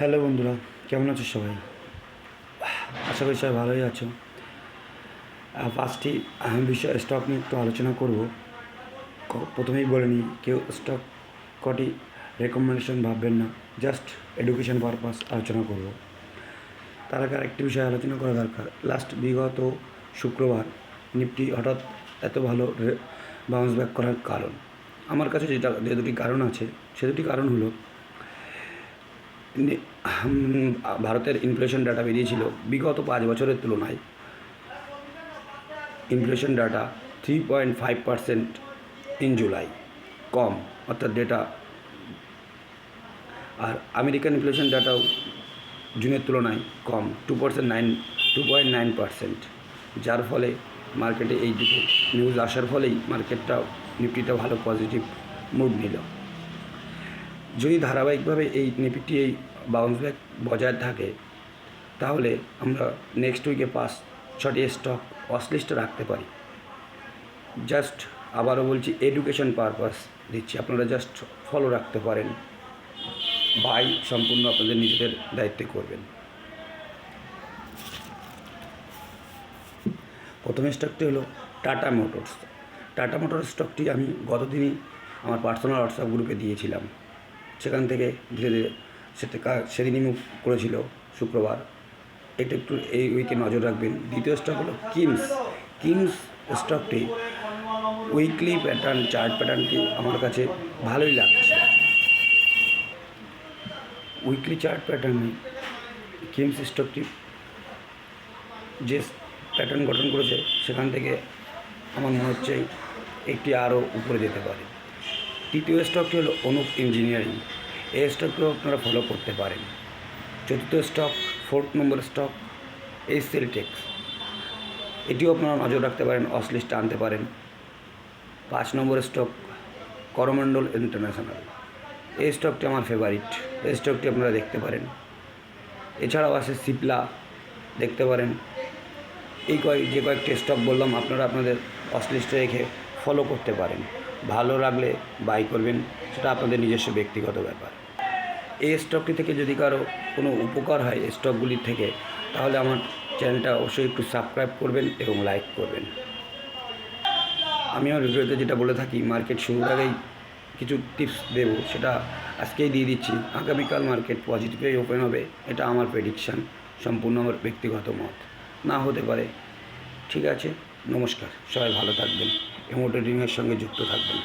Hello বন্ধুরা, কেমন আছো সবাই? আশা করি সবাই ভালোই আছো। পাঁচটি বিষয় স্টক নিয়ে একটু আলোচনা করব। প্রথমেই বলে নিই, কেউ স্টক কটি রেকমেন্ডেশন ভাববেন না, জাস্ট এডুকেশন পারপাস আলোচনা করব। তার আগে আরেকটি বিষয় আলোচনা করা দরকার। বিগত শুক্রবার নিফটি হঠাৎ এত ভালো বাউন্স ব্যাক করার কারণ, আমার কাছে যে দুটি কারণ আছে, সে দুটি কারণ হলো, ভারতের ইনফ্লেশন ডাটা বেরিয়েছিল বিগত 5 বছরের তুলনায়। ইনফ্লেশন ডাটা 3.5% ইন জুলাই, কম, অর্থাৎ ডেটা। আর আমেরিকান ইনফ্লেশন ডাটাও জুনের তুলনায় কম, 2.9%, যার ফলে মার্কেটে এই দুটো নিউজ আসার ফলেই নিফটিটা ভালো পজিটিভ মুড নিল। যদি ধারাবাহিকভাবে এই নিফটি এই বাউন্স ব্যাক বজায় থাকে, তাহলে আমরা নেক্সট উইকে 5-6টি স্টক ওয়াচ লিস্টে রাখতে পারি। জাস্ট আবারও বলছি, এডুকেশন পারপাস দিচ্ছি, আপনারা জাস্ট ফলো রাখতে পারেন। বাই সম্পূর্ণ আপনাদের নিজেদের দায়িত্বে করবেন। প্রথম স্টকটি হলো টাটা মোটরস। টাটা মোটরস স্টকটি আমি গতদিনই আমার পার্সোনাল হোয়াটসঅ্যাপ গ্রুপে দিয়েছিলাম। সেখান থেকে ধীরে ধীরে সেদিনই মুভ করেছিল শুক্রবার। এটা একটু এই উইকে নজর রাখবেন। দ্বিতীয় স্টক হলো কিমস স্টকটি উইকলি প্যাটার্ন, চার্ট প্যাটার্নটি আমার কাছে ভালোই লাগছে। উইকলি চার্ট প্যাটার্নে কিমস স্টকটি যে প্যাটার্ন গঠন করেছে, সেখান থেকে আমার মনে হচ্ছে একটি আরও উপরে যেতে পারে। তৃতীয় স্টকটি হলো অনুপ ইঞ্জিনিয়ারিং। এই স্টকটিও আপনারা ফলো করতে পারেন। চতুর্থ স্টক, 4 নম্বর স্টক সেলটেক্স, এটিও আপনারা নজর রাখতে পারেন, ওয়াচ লিস্টে আনতে পারেন। 5 নম্বর স্টক করমণ্ডল ইন্টারন্যাশনাল। এই স্টকটি আমার ফেভারিট, এই স্টকটি আপনারা দেখতে পারেন। এছাড়াও আছে সিপলা, দেখতে পারেন। এই কয়েকটি স্টক বললাম, আপনারা আপনাদের ওয়াচ লিস্টে রেখে ফলো করতে পারেন। ভালো লাগলে বাই করবেন, সেটা আপনাদের নিজস্ব ব্যক্তিগত ব্যাপার। এই স্টকটি থেকে যদি কারো কোনো উপকার হয় স্টকগুলির থেকে, তাহলে আমার চ্যানেলটা অবশ্যই একটু সাবস্ক্রাইব করবেন এবং লাইক করবেন। আমি আমার ভিডিওতে যেটা বলে থাকি, মার্কেট শুরুর আগেই কিছু টিপস দেব, সেটা আজকেই দিয়ে দিচ্ছি। আগামীকাল মার্কেট পজিটিভেই ওপেন হবে, এটা আমার প্রেডিকশান, সম্পূর্ণ আমার ব্যক্তিগত মত, না হতে পারে। ঠিক আছে, নমস্কার, সবাই ভালো থাকবেন, এমো ট্রেডিংয়ের সঙ্গে যুক্ত থাকবেন।